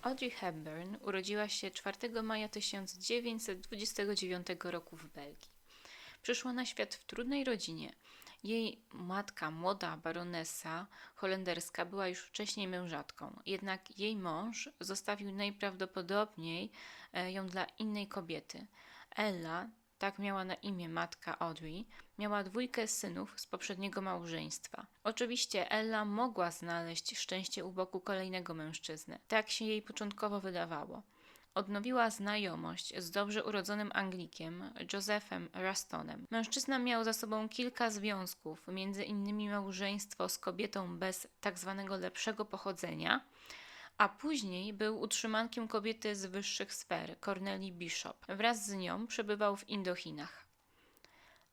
Audrey Hepburn urodziła się 4 maja 1929 roku w Belgii. Przyszła na świat w trudnej rodzinie. Jej matka, młoda baronesa holenderska, była już wcześniej mężatką, jednak jej mąż zostawił najprawdopodobniej ją dla innej kobiety. Ella, tak miała na imię matka Audrey, miała 2 synów z poprzedniego małżeństwa. Oczywiście Ella mogła znaleźć szczęście u boku kolejnego mężczyzny. Tak się jej początkowo wydawało. Odnowiła znajomość z dobrze urodzonym Anglikiem, Josephem Rastonem. Mężczyzna miał za sobą kilka związków, między innymi małżeństwo z kobietą bez tzw. lepszego pochodzenia, a później był utrzymankiem kobiety z wyższych sfer, Cornelia Bishop. Wraz z nią przebywał w Indochinach.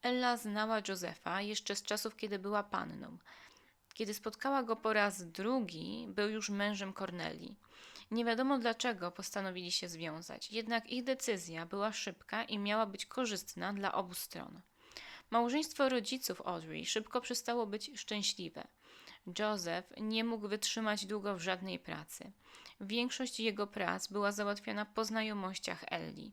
Ella znała Josepha jeszcze z czasów, kiedy była panną. Kiedy spotkała go po raz drugi, był już mężem Cornelii. Nie wiadomo dlaczego postanowili się związać, jednak ich decyzja była szybka i miała być korzystna dla obu stron. Małżeństwo rodziców Audrey szybko przestało być szczęśliwe. Joseph nie mógł wytrzymać długo w żadnej pracy. Większość jego prac była załatwiana po znajomościach Ellie.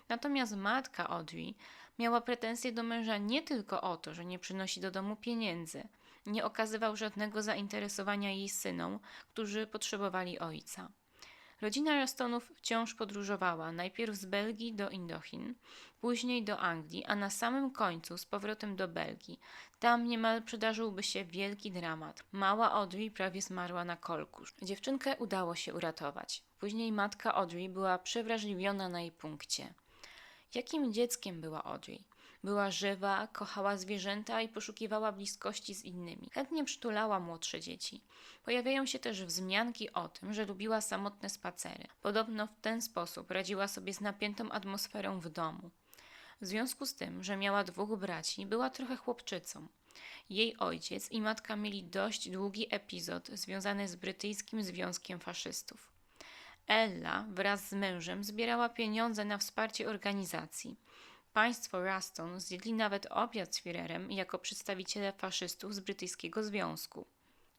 Natomiast matka Audrey miała pretensje do męża nie tylko o to, że nie przynosi do domu pieniędzy. Nie okazywał żadnego zainteresowania jej synom, którzy potrzebowali ojca. Rodzina Rastonów wciąż podróżowała, najpierw z Belgii do Indochin, później do Anglii, a na samym końcu z powrotem do Belgii. Tam niemal przydarzyłby się wielki dramat. Mała Audrey prawie zmarła na kolkusz. Dziewczynkę udało się uratować. Później matka Audrey była przewrażliwiona na jej punkcie. Jakim dzieckiem była Audrey? Była żywa, kochała zwierzęta i poszukiwała bliskości z innymi. Chętnie przytulała młodsze dzieci. Pojawiają się też wzmianki o tym, że lubiła samotne spacery. Podobno w ten sposób radziła sobie z napiętą atmosferą w domu. W związku z tym, że miała 2 braci, była trochę chłopczycą. Jej ojciec i matka mieli dość długi epizod związany z brytyjskim Związkiem Faszystów. Ella wraz z mężem zbierała pieniądze na wsparcie organizacji. Państwo Raston zjedli nawet obiad z Führerem jako przedstawiciele faszystów z brytyjskiego związku.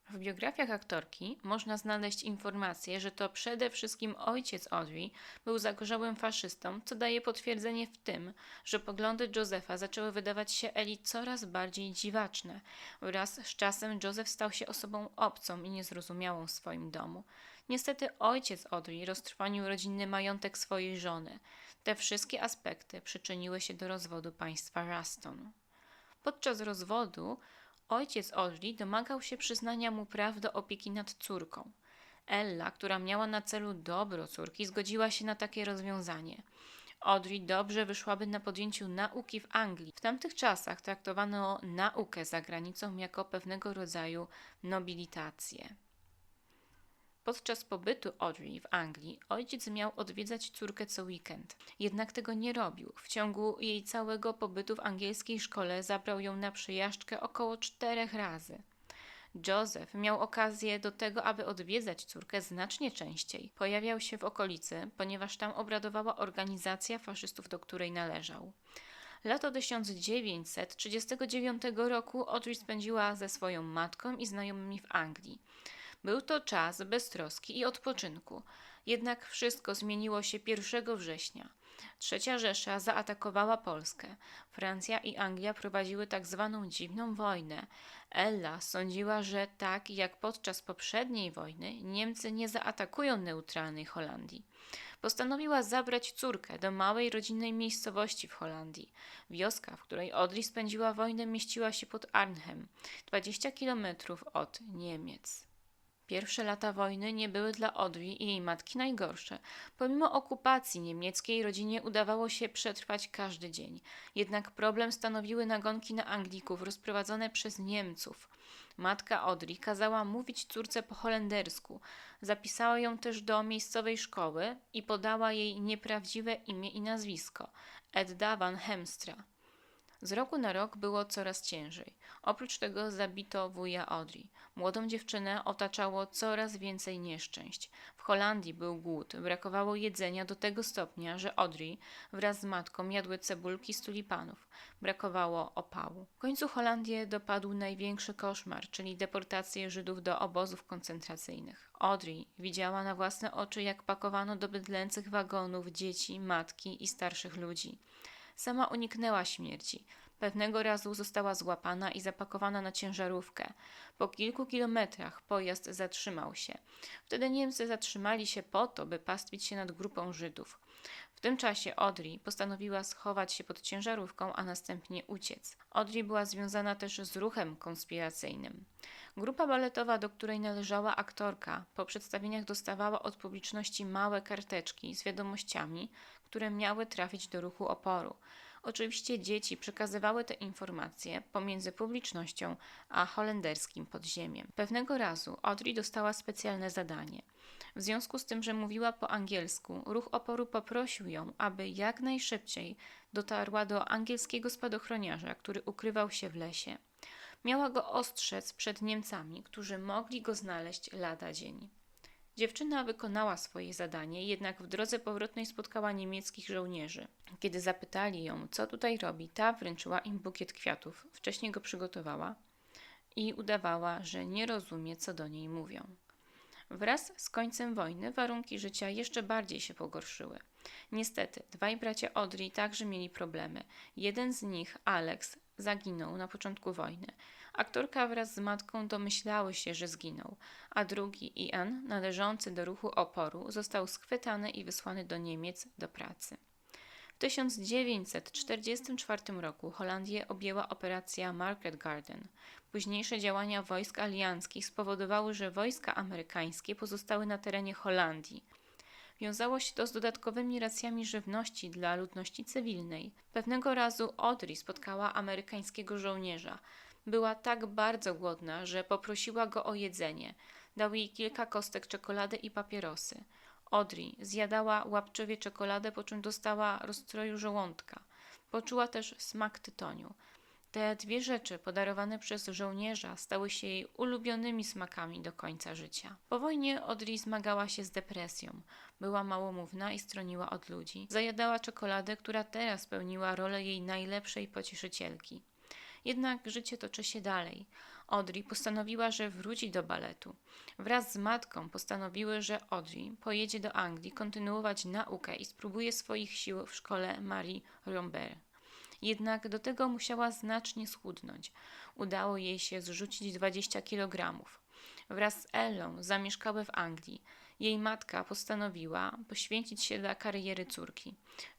W biografiach aktorki można znaleźć informację, że to przede wszystkim ojciec Audrey był zagorzałym faszystą, co daje potwierdzenie w tym, że poglądy Josepha zaczęły wydawać się Ellie coraz bardziej dziwaczne. Wraz z czasem Joseph stał się osobą obcą i niezrozumiałą w swoim domu. Niestety ojciec Audrey roztrwanił rodzinny majątek swojej żony. Te wszystkie aspekty przyczyniły się do rozwodu państwa Raston. Podczas rozwodu ojciec Audrey domagał się przyznania mu praw do opieki nad córką. Ella, która miała na celu dobro córki, zgodziła się na takie rozwiązanie. Audrey dobrze wyszłaby na podjęciu nauki w Anglii. W tamtych czasach traktowano naukę za granicą jako pewnego rodzaju nobilitację. Podczas pobytu Audrey w Anglii ojciec miał odwiedzać córkę co weekend. Jednak tego nie robił. W ciągu jej całego pobytu w angielskiej szkole zabrał ją na przejażdżkę około 4 razy. Joseph miał okazję do tego, aby odwiedzać córkę znacznie częściej. Pojawiał się w okolicy, ponieważ tam obradowała organizacja faszystów, do której należał. Lato 1939 roku Audrey spędziła ze swoją matką i znajomymi w Anglii. Był to czas beztroski i odpoczynku. Jednak wszystko zmieniło się 1 września. Trzecia Rzesza zaatakowała Polskę. Francja i Anglia prowadziły tak zwaną dziwną wojnę. Ella sądziła, że tak jak podczas poprzedniej wojny Niemcy nie zaatakują neutralnej Holandii. Postanowiła zabrać córkę do małej rodzinnej miejscowości w Holandii. Wioska, w której Audrey spędziła wojnę, mieściła się pod Arnhem, 20 kilometrów od Niemiec. Pierwsze lata wojny nie były dla Audrey i jej matki najgorsze. Pomimo okupacji niemieckiej rodzinie udawało się przetrwać każdy dzień. Jednak problem stanowiły nagonki na Anglików rozprowadzone przez Niemców. Matka Audrey kazała mówić córce po holendersku. Zapisała ją też do miejscowej szkoły i podała jej nieprawdziwe imię i nazwisko – Edda van Hemstra. Z roku na rok było coraz ciężej. Oprócz tego zabito wuja Audrey. Młodą dziewczynę otaczało coraz więcej nieszczęść. W Holandii był głód, brakowało jedzenia do tego stopnia, że Audrey wraz z matką jadły cebulki z tulipanów. Brakowało opału. W końcu Holandię dopadł największy koszmar, czyli deportację Żydów do obozów koncentracyjnych. Audrey widziała na własne oczy, jak pakowano do bydlęcych wagonów dzieci, matki i starszych ludzi. Sama uniknęła śmierci. Pewnego razu została złapana i zapakowana na ciężarówkę. Po kilku kilometrach pojazd zatrzymał się. Wtedy Niemcy zatrzymali się po to, by pastwić się nad grupą Żydów. W tym czasie Audrey postanowiła schować się pod ciężarówką, a następnie uciec. Audrey była związana też z ruchem konspiracyjnym. Grupa baletowa, do której należała aktorka, po przedstawieniach dostawała od publiczności małe karteczki z wiadomościami, które miały trafić do ruchu oporu. Oczywiście dzieci przekazywały te informacje pomiędzy publicznością a holenderskim podziemiem. Pewnego razu Audrey dostała specjalne zadanie. W związku z tym, że mówiła po angielsku, ruch oporu poprosił ją, aby jak najszybciej dotarła do angielskiego spadochroniarza, który ukrywał się w lesie. Miała go ostrzec przed Niemcami, którzy mogli go znaleźć lada dzień. Dziewczyna wykonała swoje zadanie, jednak w drodze powrotnej spotkała niemieckich żołnierzy. Kiedy zapytali ją, co tutaj robi, ta wręczyła im bukiet kwiatów, wcześniej go przygotowała i udawała, że nie rozumie, co do niej mówią. Wraz z końcem wojny warunki życia jeszcze bardziej się pogorszyły. Niestety, dwaj bracia Audrey także mieli problemy. Jeden z nich, Alex, zaginął na początku wojny. Aktorka wraz z matką domyślały się, że zginął, a drugi, Ian, należący do ruchu oporu, został schwytany i wysłany do Niemiec do pracy. W 1944 roku Holandię objęła operacja Market Garden. Późniejsze działania wojsk alianckich spowodowały, że wojska amerykańskie pozostały na terenie Holandii. Wiązało się to z dodatkowymi racjami żywności dla ludności cywilnej. Pewnego razu Audrey spotkała amerykańskiego żołnierza. Była tak bardzo głodna, że poprosiła go o jedzenie. Dał jej kilka kostek czekolady i papierosy. Audrey zjadała łapczywie czekoladę, po czym dostała rozstroju żołądka. Poczuła też smak tytoniu. Te dwie rzeczy podarowane przez żołnierza stały się jej ulubionymi smakami do końca życia. Po wojnie Audrey zmagała się z depresją. Była małomówna i stroniła od ludzi. Zajadała czekoladę, która teraz pełniła rolę jej najlepszej pocieszycielki. Jednak życie toczy się dalej. Audrey postanowiła, że wróci do baletu. Wraz z matką postanowiły, że Audrey pojedzie do Anglii kontynuować naukę i spróbuje swoich sił w szkole Marie Rambert. Jednak do tego musiała znacznie schudnąć. Udało jej się zrzucić 20 kg. Wraz z Ellą zamieszkały w Anglii. Jej matka postanowiła poświęcić się dla kariery córki.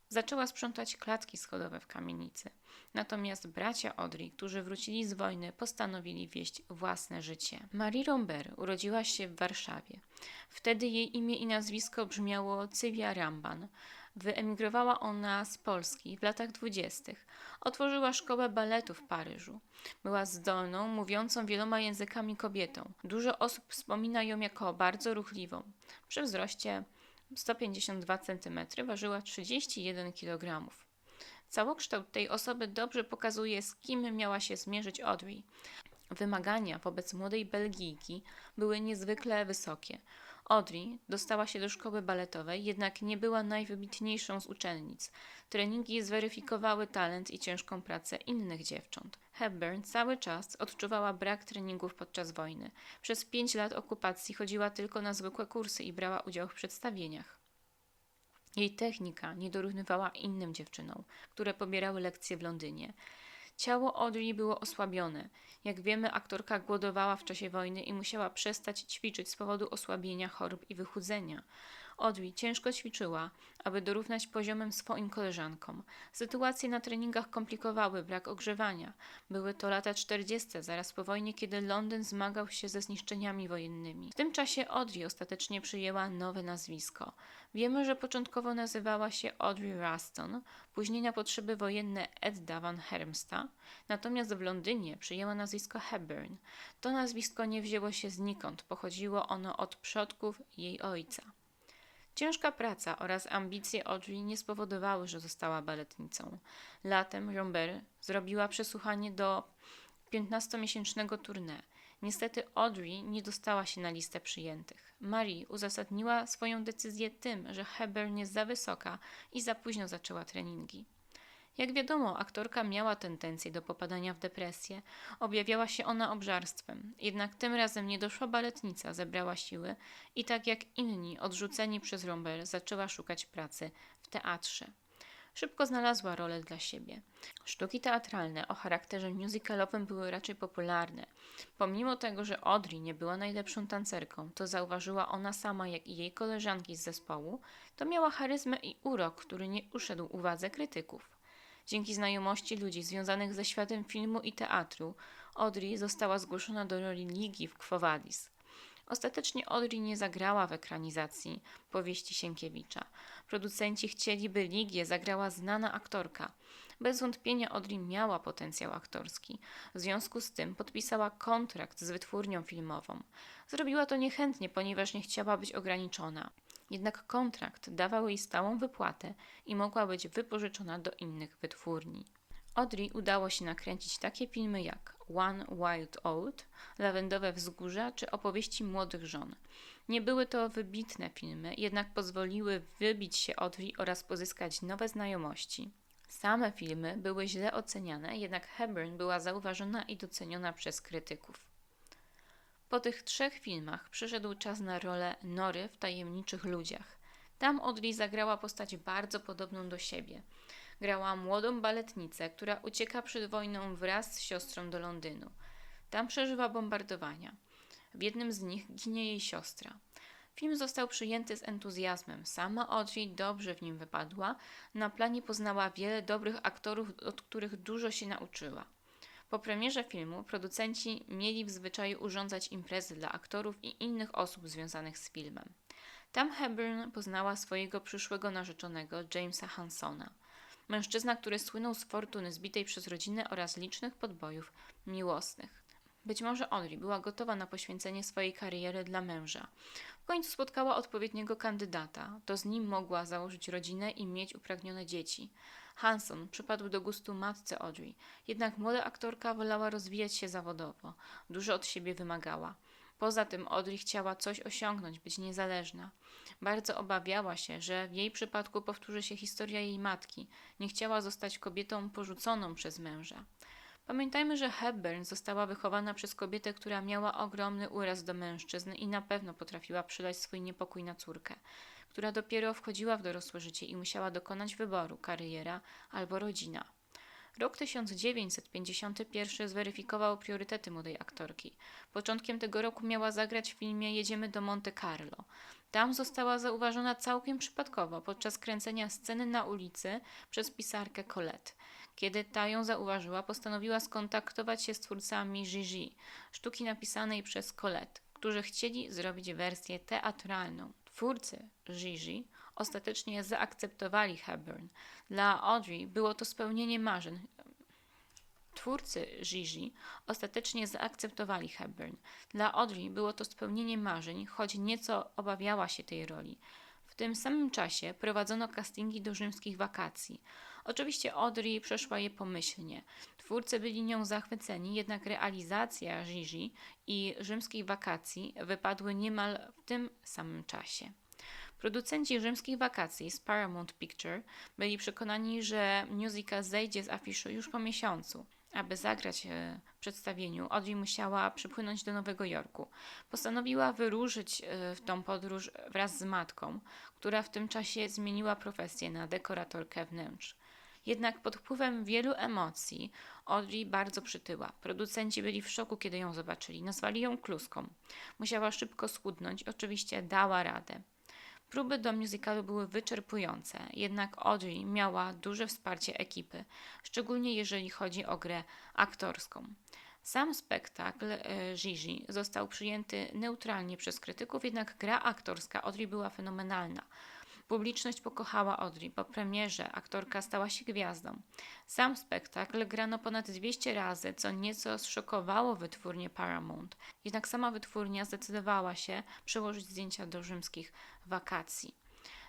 Zaczęła sprzątać klatki schodowe w kamienicy. Natomiast bracia Audrey, którzy wrócili z wojny, postanowili wieść własne życie. Marie Rambert urodziła się w Warszawie. Wtedy jej imię i nazwisko brzmiało Sylwia Ramban. Wyemigrowała ona z Polski w latach 20. Otworzyła szkołę baletu w Paryżu. Była zdolną, mówiącą wieloma językami kobietą. Dużo osób wspomina ją jako bardzo ruchliwą. Przy wzroście 152 cm ważyła 31 kg. Całokształt tej osoby dobrze pokazuje, z kim miała się zmierzyć Audrey. Wymagania wobec młodej Belgijki były niezwykle wysokie. Audrey dostała się do szkoły baletowej, jednak nie była najwybitniejszą z uczennic. Treningi zweryfikowały talent i ciężką pracę innych dziewcząt. Hepburn cały czas odczuwała brak treningów podczas wojny. Przez 5 lat okupacji chodziła tylko na zwykłe kursy i brała udział w przedstawieniach. Jej technika nie dorównywała innym dziewczynom, które pobierały lekcje w Londynie. Ciało Audrey było osłabione. Jak wiemy, aktorka głodowała w czasie wojny i musiała przestać ćwiczyć z powodu osłabienia, chorób i wychudzenia. Audrey ciężko ćwiczyła, aby dorównać poziomem swoim koleżankom. Sytuacje na treningach komplikowały brak ogrzewania. Były to lata 40., zaraz po wojnie, kiedy Londyn zmagał się ze zniszczeniami wojennymi. W tym czasie Audrey ostatecznie przyjęła nowe nazwisko. Wiemy, że początkowo nazywała się Audrey Ruston, później na potrzeby wojenne Edda van Hermsta, natomiast w Londynie przyjęła nazwisko Hepburn. To nazwisko nie wzięło się znikąd, pochodziło ono od przodków jej ojca. Ciężka praca oraz ambicje Audrey nie spowodowały, że została baletnicą. Latem Rambert zrobiła przesłuchanie do 15-miesięcznego tournée. Niestety Audrey nie dostała się na listę przyjętych. Marie uzasadniła swoją decyzję tym, że Hepburn jest za wysoka i za późno zaczęła treningi. Jak wiadomo, aktorka miała tendencję do popadania w depresję, objawiała się ona obżarstwem. Jednak tym razem niedoszła baletnica zebrała siły i tak jak inni odrzuceni przez Rambert zaczęła szukać pracy w teatrze. Szybko znalazła rolę dla siebie. Sztuki teatralne o charakterze musicalowym były raczej popularne. Pomimo tego, że Audrey nie była najlepszą tancerką, to zauważyła ona sama, jak i jej koleżanki z zespołu, to miała charyzmę i urok, który nie uszedł uwadze krytyków. Dzięki znajomości ludzi związanych ze światem filmu i teatru, Audrey została zgłoszona do roli Ligi w Quo Vadis. Ostatecznie Audrey nie zagrała w ekranizacji powieści Sienkiewicza. Producenci chcieli, by Ligię zagrała znana aktorka. Bez wątpienia Audrey miała potencjał aktorski. W związku z tym podpisała kontrakt z wytwórnią filmową. Zrobiła to niechętnie, ponieważ nie chciała być ograniczona. Jednak kontrakt dawał jej stałą wypłatę i mogła być wypożyczona do innych wytwórni. Audrey udało się nakręcić takie filmy jak One Wild Oat, Lawendowe Wzgórza czy Opowieści młodych żon. Nie były to wybitne filmy, jednak pozwoliły wybić się Audrey oraz pozyskać nowe znajomości. Same filmy były źle oceniane, jednak Hepburn była zauważona i doceniona przez krytyków. Po tych 3 filmach przyszedł czas na rolę Nory w Tajemniczych Ludziach. Tam Audrey zagrała postać bardzo podobną do siebie. Grała młodą baletnicę, która ucieka przed wojną wraz z siostrą do Londynu. Tam przeżywa bombardowania. W jednym z nich ginie jej siostra. Film został przyjęty z entuzjazmem. Sama Audrey dobrze w nim wypadła. Na planie poznała wiele dobrych aktorów, od których dużo się nauczyła. Po premierze filmu producenci mieli w zwyczaju urządzać imprezy dla aktorów i innych osób związanych z filmem. Tam Hepburn poznała swojego przyszłego narzeczonego Jamesa Hansona. Mężczyzna, który słynął z fortuny zbitej przez rodzinę oraz licznych podbojów miłosnych. Być może Audrey była gotowa na poświęcenie swojej kariery dla męża. W końcu spotkała odpowiedniego kandydata, to z nim mogła założyć rodzinę i mieć upragnione dzieci. Hanson przypadł do gustu matce Audrey, jednak młoda aktorka wolała rozwijać się zawodowo, dużo od siebie wymagała. Poza tym Audrey chciała coś osiągnąć, być niezależna. Bardzo obawiała się, że w jej przypadku powtórzy się historia jej matki. Nie chciała zostać kobietą porzuconą przez męża. Pamiętajmy, że Hepburn została wychowana przez kobietę, która miała ogromny uraz do mężczyzn i na pewno potrafiła przylać swój niepokój na córkę, która dopiero wchodziła w dorosłe życie i musiała dokonać wyboru: kariera albo rodzina. Rok 1951 zweryfikował priorytety młodej aktorki. Początkiem tego roku miała zagrać w filmie Jedziemy do Monte Carlo. Tam została zauważona całkiem przypadkowo podczas kręcenia sceny na ulicy przez pisarkę Colette. Kiedy ta ją zauważyła, postanowiła skontaktować się z twórcami Gigi, sztuki napisanej przez Colette, którzy chcieli zrobić wersję teatralną. Twórcy Gigi ostatecznie zaakceptowali Hepburn. Dla Audrey było to spełnienie marzeń. Twórcy Gigi ostatecznie zaakceptowali Hepburn. Dla Audrey było to spełnienie marzeń, choć nieco obawiała się tej roli. W tym samym czasie prowadzono castingi do rzymskich wakacji. Oczywiście Audrey przeszła je pomyślnie. Twórcy byli nią zachwyceni, jednak realizacja Gigi i rzymskich wakacji wypadły niemal w tym samym czasie. Producenci rzymskich wakacji z Paramount Picture byli przekonani, że musical zejdzie z afiszy już po miesiącu. Aby zagrać w przedstawieniu, Audrey musiała przypłynąć do Nowego Jorku. Postanowiła wyruszyć w tą podróż wraz z matką, która w tym czasie zmieniła profesję na dekoratorkę wnętrz. Jednak pod wpływem wielu emocji Audrey bardzo przytyła. Producenci byli w szoku, kiedy ją zobaczyli. Nazwali ją kluską. Musiała szybko schudnąć, oczywiście dała radę. Próby do musicalu były wyczerpujące, jednak Audrey miała duże wsparcie ekipy, szczególnie jeżeli chodzi o grę aktorską. Sam spektakl Gigi został przyjęty neutralnie przez krytyków, jednak gra aktorska Audrey była fenomenalna. Publiczność pokochała Audrey. Po premierze aktorka stała się gwiazdą. Sam spektakl grano ponad 200 razy, co nieco zszokowało wytwórnię Paramount. Jednak sama wytwórnia zdecydowała się przełożyć zdjęcia do rzymskich wakacji.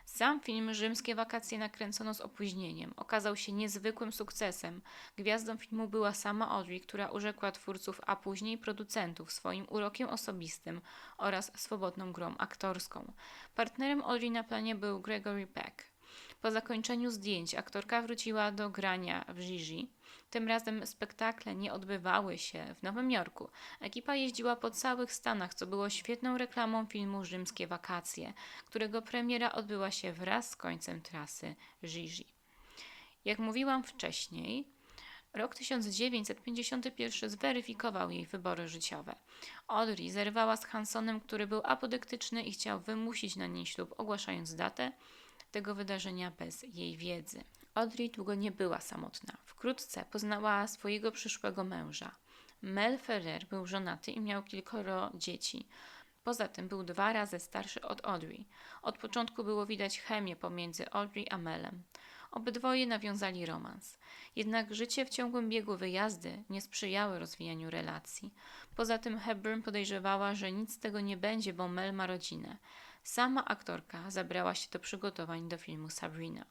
Sam film Rzymskie wakacje nakręcono z opóźnieniem. Okazał się niezwykłym sukcesem. Gwiazdą filmu była sama Audrey, która urzekła twórców, a później producentów swoim urokiem osobistym oraz swobodną grą aktorską. Partnerem Audrey na planie był Gregory Peck. Po zakończeniu zdjęć aktorka wróciła do grania w Gigi. Tym razem spektakle nie odbywały się w Nowym Jorku. Ekipa jeździła po całych Stanach, co było świetną reklamą filmu Rzymskie wakacje, którego premiera odbyła się wraz z końcem trasy Gigi. Jak mówiłam wcześniej, rok 1951 zweryfikował jej wybory życiowe. Audrey zerwała z Hansonem, który był apodetyczny i chciał wymusić na niej ślub, ogłaszając datę tego wydarzenia bez jej wiedzy. Audrey długo nie była samotna. Wkrótce poznała swojego przyszłego męża. Mel Ferrer był żonaty i miał kilkoro dzieci. Poza tym był 2 razy starszy od Audrey. Od początku było widać chemię pomiędzy Audrey a Melem. Obydwoje nawiązali romans. Jednak życie w ciągłym biegu wyjazdy nie sprzyjały rozwijaniu relacji. Poza tym Hepburn podejrzewała, że nic z tego nie będzie, bo Mel ma rodzinę. Sama aktorka zabrała się do przygotowań do filmu Sabrina.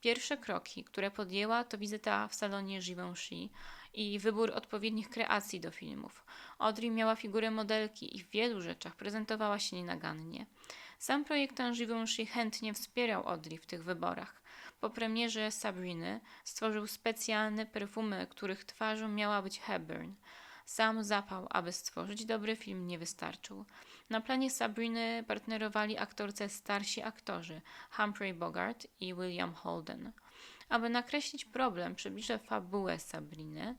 Pierwsze kroki, które podjęła, to wizyta w salonie Givenchy i wybór odpowiednich kreacji do filmów. Audrey miała figurę modelki i w wielu rzeczach prezentowała się nienagannie. Sam projektant Givenchy chętnie wspierał Audrey w tych wyborach. Po premierze Sabriny stworzył specjalne perfumy, których twarzą miała być Hepburn. Sam zapał, aby stworzyć dobry film, nie wystarczył. Na planie Sabriny partnerowali aktorce starsi aktorzy Humphrey Bogart i William Holden. Aby nakreślić problem, przybliżę fabułę Sabriny.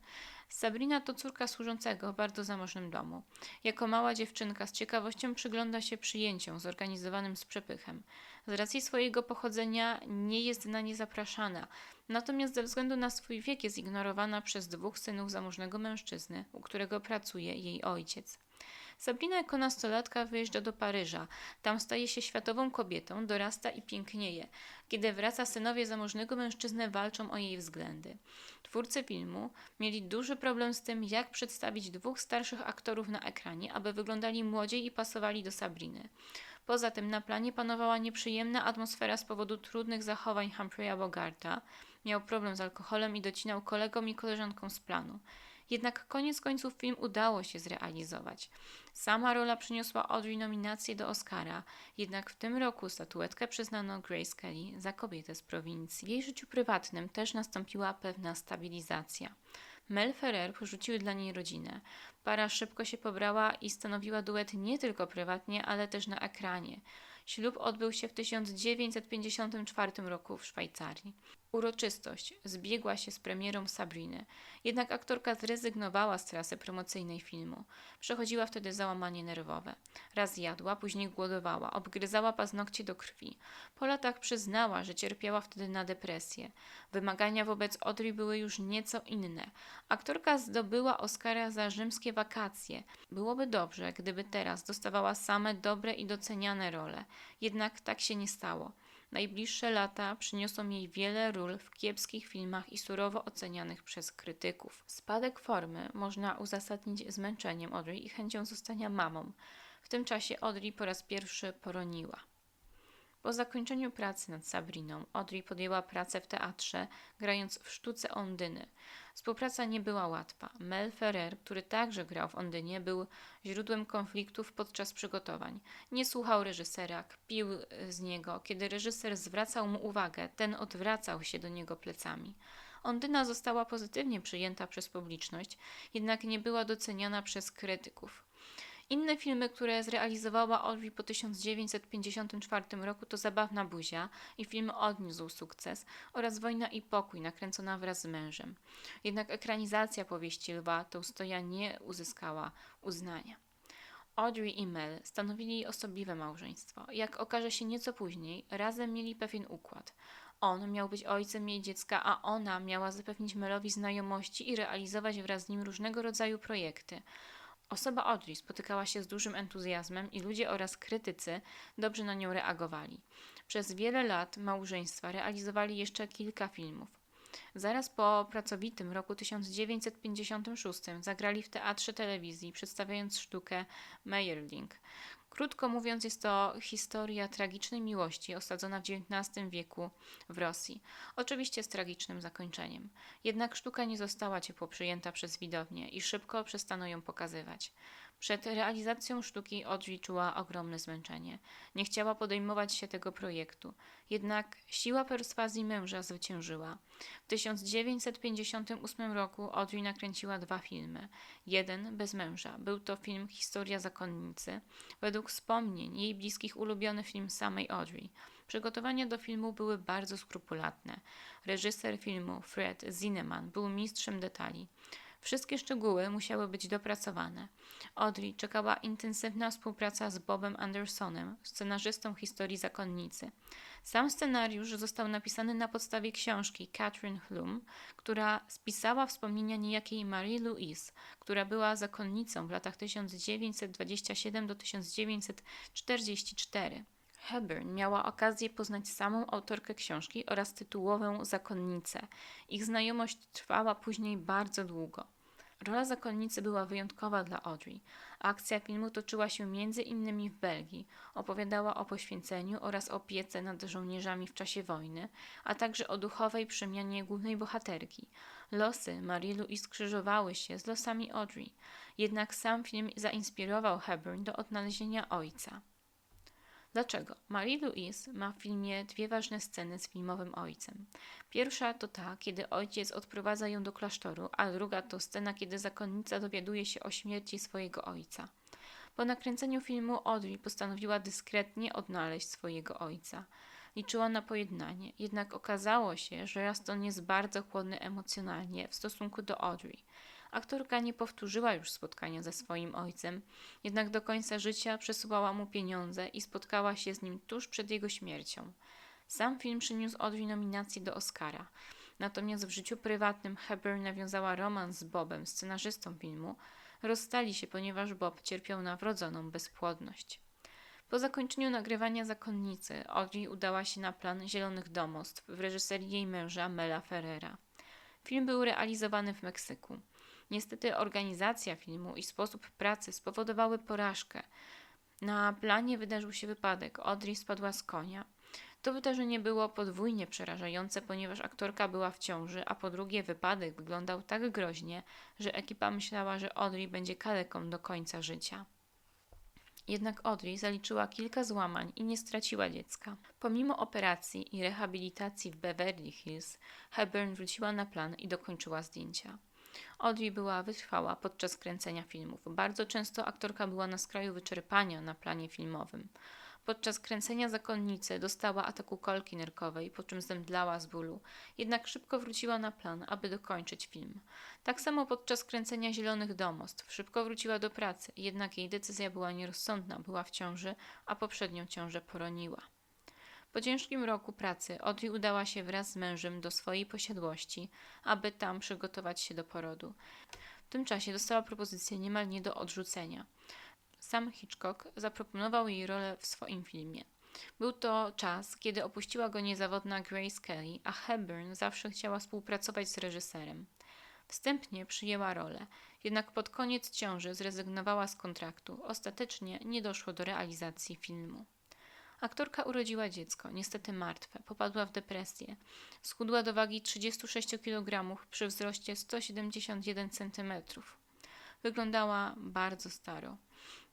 Sabrina to córka służącego w bardzo zamożnym domu. Jako mała dziewczynka z ciekawością przygląda się przyjęciom zorganizowanym z przepychem. Z racji swojego pochodzenia nie jest na nie zapraszana, natomiast ze względu na swój wiek jest ignorowana przez 2 synów zamożnego mężczyzny, u którego pracuje jej ojciec. Sabrina jako nastolatka wyjeżdża do Paryża. Tam staje się światową kobietą, dorasta i pięknieje. Kiedy wraca, synowie zamożnego mężczyzny walczą o jej względy. Twórcy filmu mieli duży problem z tym, jak przedstawić 2 starszych aktorów na ekranie, aby wyglądali młodziej i pasowali do Sabriny. Poza tym na planie panowała nieprzyjemna atmosfera z powodu trudnych zachowań Humphreya Bogarta. Miał problem z alkoholem i docinał kolegom i koleżankom z planu. Jednak koniec końców film udało się zrealizować. Sama rola przyniosła Audrey nominację do Oscara, jednak w tym roku statuetkę przyznano Grace Kelly za kobietę z prowincji. W jej życiu prywatnym też nastąpiła pewna stabilizacja. Mel Ferrer porzucił dla niej rodzinę. Para szybko się pobrała i stanowiła duet nie tylko prywatnie, ale też na ekranie. Ślub odbył się w 1954 roku w Szwajcarii. Uroczystość zbiegła się z premierą Sabriny, jednak aktorka zrezygnowała z trasy promocyjnej filmu. Przechodziła wtedy załamanie nerwowe. Raz jadła, później głodowała, obgryzała paznokcie do krwi. Po latach przyznała, że cierpiała wtedy na depresję. Wymagania wobec Audrey były już nieco inne. Aktorka zdobyła Oscara za Rzymskie wakacje. Byłoby dobrze, gdyby teraz dostawała same dobre i doceniane role. Jednak tak się nie stało. Najbliższe lata przyniosą jej wiele ról w kiepskich filmach i surowo ocenianych przez krytyków. Spadek formy można uzasadnić zmęczeniem Audrey i chęcią zostania mamą. W tym czasie Audrey po raz pierwszy poroniła. Po zakończeniu pracy nad Sabriną, Audrey podjęła pracę w teatrze, grając w sztuce Ondyny. Współpraca nie była łatwa. Mel Ferrer, który także grał w Ondynie, był źródłem konfliktów podczas przygotowań. Nie słuchał reżysera, kpił z niego. Kiedy reżyser zwracał mu uwagę, ten odwracał się do niego plecami. Ondyna została pozytywnie przyjęta przez publiczność, jednak nie była doceniana przez krytyków. Inne filmy, które zrealizowała Audrey po 1954 roku to Zabawna buzia i film odniósł sukces oraz Wojna i pokój nakręcona wraz z mężem. Jednak ekranizacja powieści Lwa Tolstoja nie uzyskała uznania. Audrey i Mel stanowili osobliwe małżeństwo. Jak okaże się nieco później, razem mieli pewien układ. On miał być ojcem jej dziecka, a ona miała zapewnić Melowi znajomości i realizować wraz z nim różnego rodzaju projekty. Osoba Audrey spotykała się z dużym entuzjazmem i ludzie oraz krytycy dobrze na nią reagowali. Przez wiele lat małżeństwa realizowali jeszcze kilka filmów. Zaraz po pracowitym roku 1956 zagrali w Teatrze Telewizji, przedstawiając sztukę Meyerling. Krótko mówiąc, jest to historia tragicznej miłości osadzona w XIX wieku w Rosji. Oczywiście z tragicznym zakończeniem. Jednak sztuka nie została ciepło przyjęta przez widownię i szybko przestano ją pokazywać. Przed realizacją sztuki Audrey czuła ogromne zmęczenie. Nie chciała podejmować się tego projektu. Jednak siła perswazji męża zwyciężyła. W 1958 roku Audrey nakręciła 2 filmy. Jeden bez męża. Był to film Historia zakonnicy. Według wspomnień jej bliskich ulubiony film samej Audrey. Przygotowania do filmu były bardzo skrupulatne. Reżyser filmu Fred Zinnemann był mistrzem detali. Wszystkie szczegóły musiały być dopracowane. Audrey czekała intensywna współpraca z Bobem Andersonem, scenarzystą Historii zakonnicy. Sam scenariusz został napisany na podstawie książki Catherine Hlum, która spisała wspomnienia niejakiej Marie Louise, która była zakonnicą w latach 1927 do 1944. Hepburn miała okazję poznać samą autorkę książki oraz tytułową zakonnicę. Ich znajomość trwała później bardzo długo. Rola zakonnicy była wyjątkowa dla Audrey. Akcja filmu toczyła się m.in. w Belgii. Opowiadała o poświęceniu oraz opiece nad żołnierzami w czasie wojny, a także o duchowej przemianie głównej bohaterki. Losy Marie Louise skrzyżowały się z losami Audrey. Jednak sam film zainspirował Hepburn do odnalezienia ojca. Dlaczego? Marie Louise ma w filmie 2 ważne sceny z filmowym ojcem. Pierwsza to ta, kiedy ojciec odprowadza ją do klasztoru, a druga to scena, kiedy zakonnica dowiaduje się o śmierci swojego ojca. Po nakręceniu filmu Audrey postanowiła dyskretnie odnaleźć swojego ojca. Liczyła na pojednanie, jednak okazało się, że Ruston jest bardzo chłodny emocjonalnie w stosunku do Audrey. Aktorka nie powtórzyła już spotkania ze swoim ojcem, jednak do końca życia przesyłała mu pieniądze i spotkała się z nim tuż przed jego śmiercią. Sam film przyniósł Audrey nominację do Oscara. Natomiast w życiu prywatnym Hepburn nawiązała romans z Bobem, scenarzystą filmu. Rozstali się, ponieważ Bob cierpiał na wrodzoną bezpłodność. Po zakończeniu nagrywania Zakonnicy, Audrey udała się na plan Zielonych Domostw w reżyserii jej męża Mela Ferrera. Film był realizowany w Meksyku. Niestety organizacja filmu i sposób pracy spowodowały porażkę. Na planie wydarzył się wypadek. Audrey spadła z konia. To wydarzenie było podwójnie przerażające, ponieważ aktorka była w ciąży, a po drugie wypadek wyglądał tak groźnie, że ekipa myślała, że Audrey będzie kaleką do końca życia. Jednak Audrey zaliczyła kilka złamań i nie straciła dziecka. Pomimo operacji i rehabilitacji w Beverly Hills, Hepburn wróciła na plan i dokończyła zdjęcia. Audrey była wytrwała podczas kręcenia filmów. Bardzo często aktorka była na skraju wyczerpania na planie filmowym. Podczas kręcenia Zakonnicy dostała ataku kolki nerkowej, po czym zemdlała z bólu, jednak szybko wróciła na plan, aby dokończyć film. Tak samo podczas kręcenia Zielonych Domostw. Szybko wróciła do pracy, jednak jej decyzja była nierozsądna, była w ciąży, a poprzednią ciążę poroniła. Po ciężkim roku pracy Audrey udała się wraz z mężem do swojej posiadłości, aby tam przygotować się do porodu. W tym czasie dostała propozycję niemal nie do odrzucenia. Sam Hitchcock zaproponował jej rolę w swoim filmie. Był to czas, kiedy opuściła go niezawodna Grace Kelly, a Hepburn zawsze chciała współpracować z reżyserem. Wstępnie przyjęła rolę, jednak pod koniec ciąży zrezygnowała z kontraktu. Ostatecznie nie doszło do realizacji filmu. Aktorka urodziła dziecko, niestety martwe, popadła w depresję. Schudła do wagi 36 kg przy wzroście 171 cm. Wyglądała bardzo staro.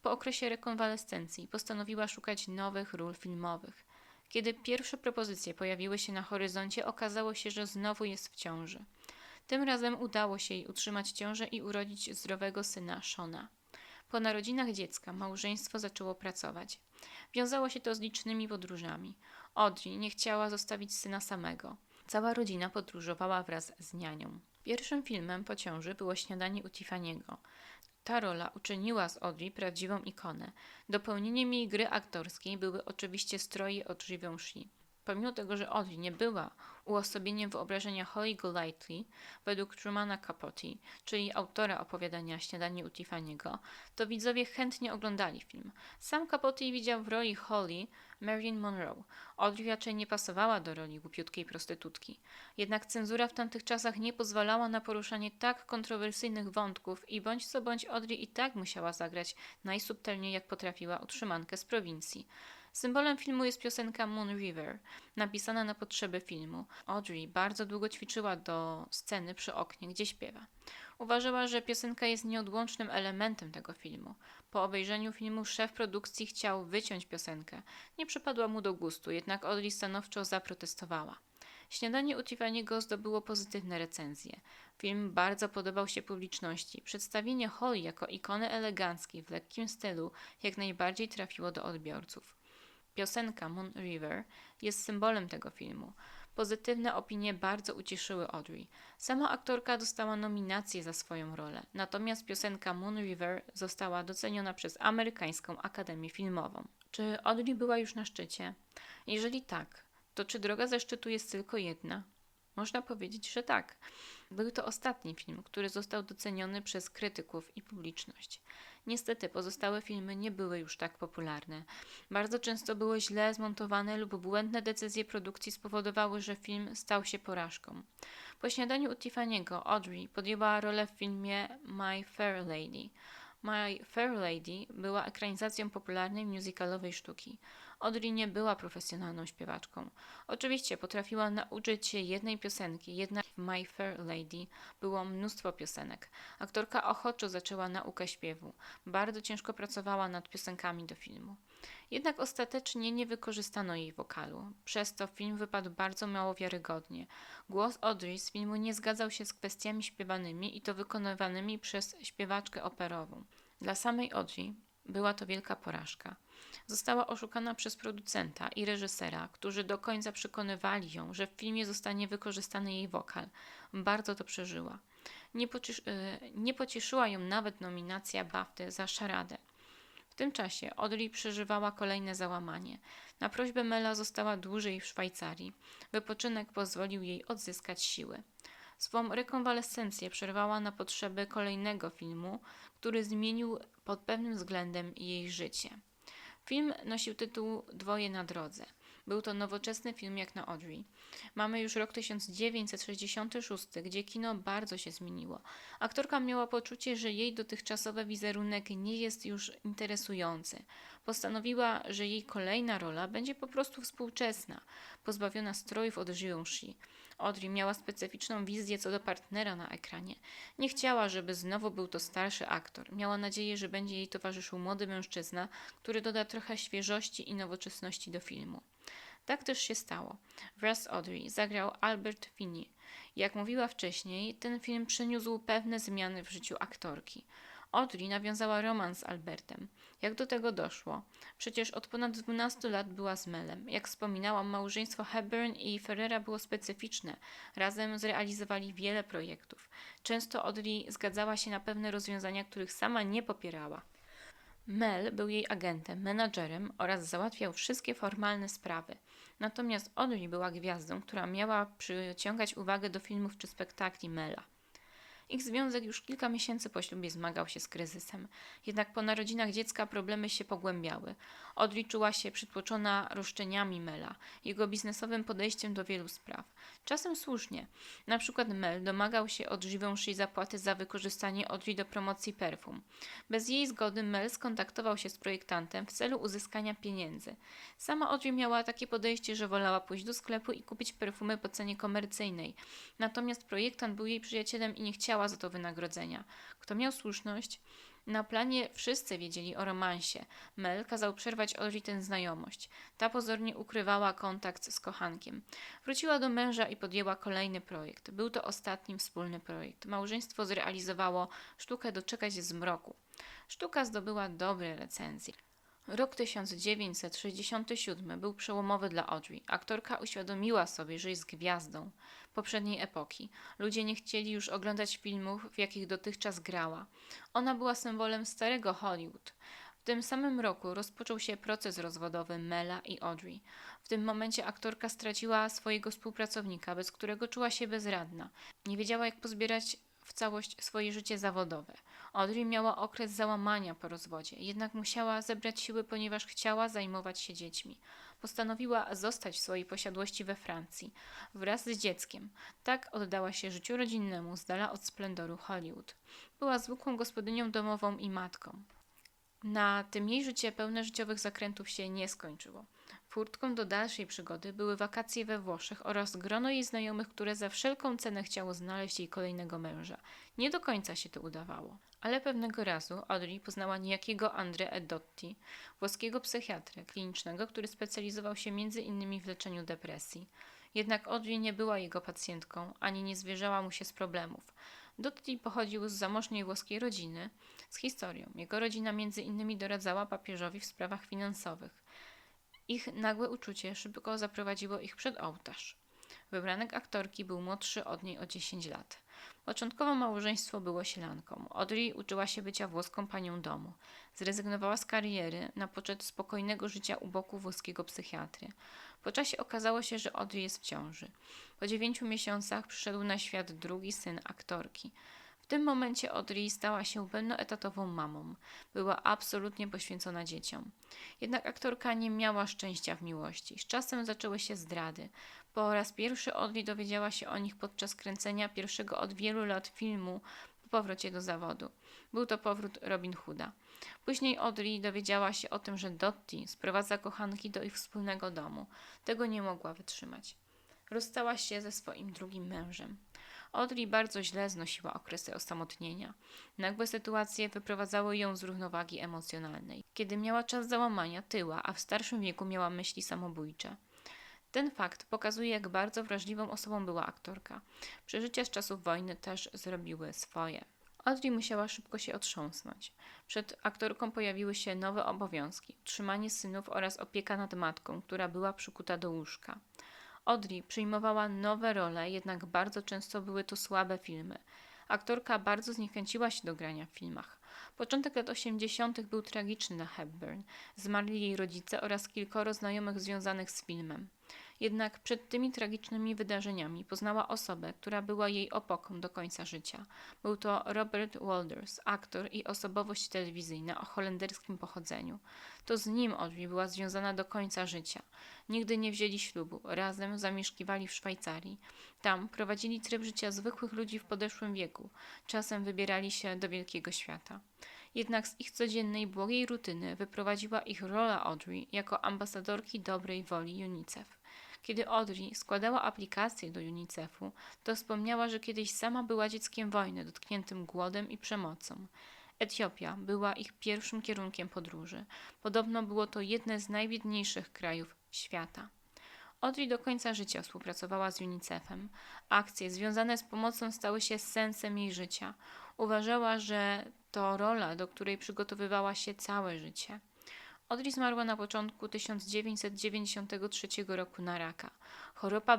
Po okresie rekonwalescencji postanowiła szukać nowych ról filmowych. Kiedy pierwsze propozycje pojawiły się na horyzoncie, okazało się, że znowu jest w ciąży. Tym razem udało się jej utrzymać ciążę i urodzić zdrowego syna Shona. Po narodzinach dziecka małżeństwo zaczęło pracować. Wiązało się to z licznymi podróżami. Audrey nie chciała zostawić syna samego. Cała rodzina podróżowała wraz z nianią. Pierwszym filmem po ciąży było Śniadanie u Tiffany'ego. Ta rola uczyniła z Audrey prawdziwą ikonę. Dopełnieniem jej gry aktorskiej były oczywiście stroje od Givenchy. Pomimo tego, że Audrey nie była uosobieniem wyobrażenia Holly Golightly, według Trumana Capote, czyli autora opowiadania Śniadanie u Tiffany'ego, to widzowie chętnie oglądali film. Sam Capote widział w roli Holly Marilyn Monroe. Audrey raczej nie pasowała do roli głupiutkiej prostytutki. Jednak cenzura w tamtych czasach nie pozwalała na poruszanie tak kontrowersyjnych wątków i bądź co bądź Audrey i tak musiała zagrać najsubtelniej jak potrafiła utrzymankę z prowincji. Symbolem filmu jest piosenka Moon River, napisana na potrzeby filmu. Audrey bardzo długo ćwiczyła do sceny przy oknie, gdzie śpiewa. Uważała, że piosenka jest nieodłącznym elementem tego filmu. Po obejrzeniu filmu szef produkcji chciał wyciąć piosenkę. Nie przypadła mu do gustu, jednak Audrey stanowczo zaprotestowała. Śniadanie u Tiffany'ego zdobyło pozytywne recenzje. Film bardzo podobał się publiczności. Przedstawienie Holly jako ikony eleganckiej w lekkim stylu jak najbardziej trafiło do odbiorców. Piosenka Moon River jest symbolem tego filmu. Pozytywne opinie bardzo ucieszyły Audrey. Sama aktorka dostała nominację za swoją rolę, natomiast piosenka Moon River została doceniona przez Amerykańską Akademię Filmową. Czy Audrey była już na szczycie? Jeżeli tak, to czy droga ze szczytu jest tylko jedna? Można powiedzieć, że tak. Był to ostatni film, który został doceniony przez krytyków i publiczność. Niestety pozostałe filmy nie były już tak popularne. Bardzo często były źle zmontowane lub błędne decyzje produkcji spowodowały, że film stał się porażką. Po śniadaniu u Tiffany'ego Audrey podjęła rolę w filmie My Fair Lady. My Fair Lady była ekranizacją popularnej musicalowej sztuki. Audrey nie była profesjonalną śpiewaczką. Oczywiście potrafiła nauczyć się jednej piosenki, jednak w My Fair Lady było mnóstwo piosenek. Aktorka ochoczo zaczęła naukę śpiewu. Bardzo ciężko pracowała nad piosenkami do filmu. Jednak ostatecznie nie wykorzystano jej wokalu. Przez to film wypadł bardzo mało wiarygodnie. Głos Audrey z filmu nie zgadzał się z kwestiami śpiewanymi i to wykonywanymi przez śpiewaczkę operową. Dla samej Audrey była to wielka porażka. Została oszukana przez producenta i reżysera, którzy do końca przekonywali ją, że w filmie zostanie wykorzystany jej wokal. Bardzo to przeżyła. Nie pocieszyła ją nawet nominacja BAFTA za szaradę. W tym czasie Audrey przeżywała kolejne załamanie. Na prośbę Mela została dłużej w Szwajcarii. Wypoczynek pozwolił jej odzyskać siły. Swą rekonwalescencję przerwała na potrzeby kolejnego filmu, który zmienił pod pewnym względem jej życie. Film nosił tytuł Dwoje na drodze. Był to nowoczesny film jak na Audrey. Mamy już rok 1966, gdzie kino bardzo się zmieniło. Aktorka miała poczucie, że jej dotychczasowy wizerunek nie jest już interesujący. Postanowiła, że jej kolejna rola będzie po prostu współczesna, pozbawiona strojów od Givenchy. Audrey miała specyficzną wizję co do partnera na ekranie. Nie chciała, żeby znowu był to starszy aktor. Miała nadzieję, że będzie jej towarzyszył młody mężczyzna, który doda trochę świeżości i nowoczesności do filmu. Tak też się stało. Wraz z Audrey zagrał Albert Finney. Jak mówiła wcześniej, ten film przyniósł pewne zmiany w życiu aktorki. Audrey nawiązała romans z Albertem. Jak do tego doszło? Przecież od ponad 12 lat była z Melem. Jak wspominałam, małżeństwo Hepburn i Ferrera było specyficzne. Razem zrealizowali wiele projektów. Często Audrey zgadzała się na pewne rozwiązania, których sama nie popierała. Mel był jej agentem, menadżerem oraz załatwiał wszystkie formalne sprawy. Natomiast Audrey była gwiazdą, która miała przyciągać uwagę do filmów czy spektakli Mela. Ich związek już kilka miesięcy po ślubie zmagał się z kryzysem. Jednak po narodzinach dziecka problemy się pogłębiały. Audrey czuła się przytłoczona roszczeniami Mela, jego biznesowym podejściem do wielu spraw. Czasem słusznie. Na przykład Mel domagał się od Givenchy zapłaty za wykorzystanie Audrey do promocji perfum. Bez jej zgody Mel skontaktował się z projektantem w celu uzyskania pieniędzy. Sama Audrey miała takie podejście, że wolała pójść do sklepu i kupić perfumy po cenie komercyjnej. Natomiast projektant był jej przyjacielem i nie chciała za to wynagrodzenia. Kto miał słuszność? Na planie wszyscy wiedzieli o romansie. Mel kazał przerwać Audrey tę znajomość. Ta pozornie ukrywała kontakt z kochankiem. Wróciła do męża i podjęła kolejny projekt. Był to ostatni wspólny projekt. Małżeństwo zrealizowało sztukę Doczekać z mroku. Sztuka zdobyła dobre recenzje. Rok 1967 był przełomowy dla Audrey. Aktorka uświadomiła sobie, że jest gwiazdą poprzedniej epoki. Ludzie nie chcieli już oglądać filmów, w jakich dotychczas grała. Ona była symbolem starego Hollywood. W tym samym roku rozpoczął się proces rozwodowy Mela i Audrey. W tym momencie aktorka straciła swojego współpracownika, bez którego czuła się bezradna. Nie wiedziała, jak pozbierać w całość swoje życie zawodowe. Audrey miała okres załamania po rozwodzie, jednak musiała zebrać siły, ponieważ chciała zajmować się dziećmi. Postanowiła zostać w swojej posiadłości we Francji wraz z dzieckiem. Tak oddała się życiu rodzinnemu z dala od splendoru Hollywood. Była zwykłą gospodynią domową i matką. Na tym jej życie pełne życiowych zakrętów się nie skończyło. Furtką do dalszej przygody były wakacje we Włoszech oraz grono jej znajomych, które za wszelką cenę chciało znaleźć jej kolejnego męża. Nie do końca się to udawało. Ale pewnego razu Audrey poznała niejakiego Andrea Dotti, włoskiego psychiatrę klinicznego, który specjalizował się m.in. w leczeniu depresji. Jednak Audrey nie była jego pacjentką, ani nie zwierzała mu się z problemów. Dotti pochodził z zamożnej włoskiej rodziny z historią. Jego rodzina m.in. doradzała papieżowi w sprawach finansowych. Ich nagłe uczucie szybko zaprowadziło ich przed ołtarz. Wybranek aktorki był młodszy od niej o 10 lat. Początkowo małżeństwo było sielanką. Audrey uczyła się bycia włoską panią domu. Zrezygnowała z kariery na poczet spokojnego życia u boku włoskiego psychiatry. Po czasie okazało się, że Audrey jest w ciąży. Po 9 miesiącach przyszedł na świat drugi syn aktorki. W tym momencie Audrey stała się pełnoetatową mamą. Była absolutnie poświęcona dzieciom. Jednak aktorka nie miała szczęścia w miłości. Z czasem zaczęły się zdrady. Po raz pierwszy Audrey dowiedziała się o nich podczas kręcenia pierwszego od wielu lat filmu po powrocie do zawodu. Był to powrót Robin Hooda. Później Audrey dowiedziała się o tym, że Dotti sprowadza kochanki do ich wspólnego domu. Tego nie mogła wytrzymać. Rozstała się ze swoim drugim mężem. Audrey bardzo źle znosiła okresy osamotnienia. Nagłe sytuacje wyprowadzały ją z równowagi emocjonalnej. Kiedy miała czas załamania, tyła, a w starszym wieku miała myśli samobójcze. Ten fakt pokazuje, jak bardzo wrażliwą osobą była aktorka. Przeżycia z czasów wojny też zrobiły swoje. Audrey musiała szybko się otrząsnąć. Przed aktorką pojawiły się nowe obowiązki: utrzymanie synów oraz opieka nad matką, która była przykuta do łóżka. Audrey przyjmowała nowe role, jednak bardzo często były to słabe filmy. Aktorka bardzo zniechęciła się do grania w filmach. Początek lat 80. był tragiczny dla Hepburn. Zmarli jej rodzice oraz kilkoro znajomych związanych z filmem. Jednak przed tymi tragicznymi wydarzeniami poznała osobę, która była jej opoką do końca życia. Był to Robert Wolders, aktor i osobowość telewizyjna o holenderskim pochodzeniu. To z nim Audrey była związana do końca życia. Nigdy nie wzięli ślubu, razem zamieszkiwali w Szwajcarii. Tam prowadzili tryb życia zwykłych ludzi w podeszłym wieku. Czasem wybierali się do wielkiego świata. Jednak z ich codziennej, błogiej rutyny wyprowadziła ich rola Audrey jako ambasadorki dobrej woli UNICEF. Kiedy Audrey składała aplikację do UNICEF-u, to wspomniała, że kiedyś sama była dzieckiem wojny, dotkniętym głodem i przemocą. Etiopia była ich pierwszym kierunkiem podróży. Podobno było to jedne z najbiedniejszych krajów świata. Audrey do końca życia współpracowała z UNICEF-em. Akcje związane z pomocą stały się sensem jej życia. Uważała, że to rola, do której przygotowywała się całe życie. Audrey zmarła na początku 1993 roku na raka. Choroba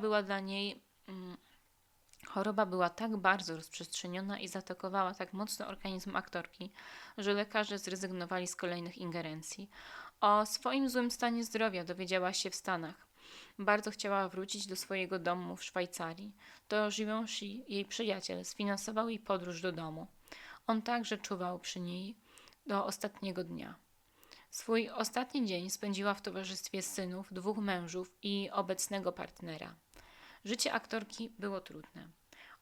była tak bardzo rozprzestrzeniona i zaatakowała tak mocno organizm aktorki, że lekarze zrezygnowali z kolejnych ingerencji. O swoim złym stanie zdrowia dowiedziała się w Stanach. Bardzo chciała wrócić do swojego domu w Szwajcarii. To Givenchy, jej przyjaciel, sfinansował jej podróż do domu. On także czuwał przy niej do ostatniego dnia. Swój ostatni dzień spędziła w towarzystwie synów, 2 mężów i obecnego partnera. Życie aktorki było trudne.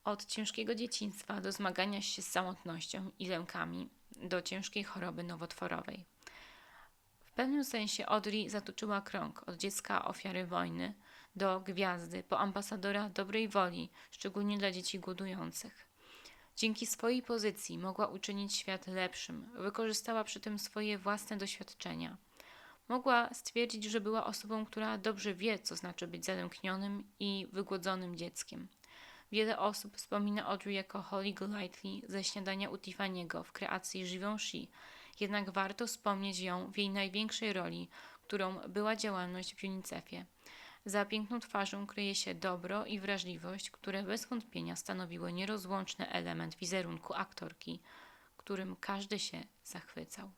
Od ciężkiego dzieciństwa do zmagania się z samotnością i lękami, do ciężkiej choroby nowotworowej. W pewnym sensie Audrey zatoczyła krąg od dziecka ofiary wojny do gwiazdy, po ambasadora dobrej woli, szczególnie dla dzieci głodujących. Dzięki swojej pozycji mogła uczynić świat lepszym, wykorzystała przy tym swoje własne doświadczenia. Mogła stwierdzić, że była osobą, która dobrze wie, co znaczy być zalęknionym i wygłodzonym dzieckiem. Wiele osób wspomina Audrey jako Holly Golightly ze Śniadania u Tiffany'ego w kreacji Givenchy, jednak warto wspomnieć ją w jej największej roli, którą była działalność w UNICEF-ie. Za piękną twarzą kryje się dobro i wrażliwość, które bez wątpienia stanowiły nierozłączny element wizerunku aktorki, którym każdy się zachwycał.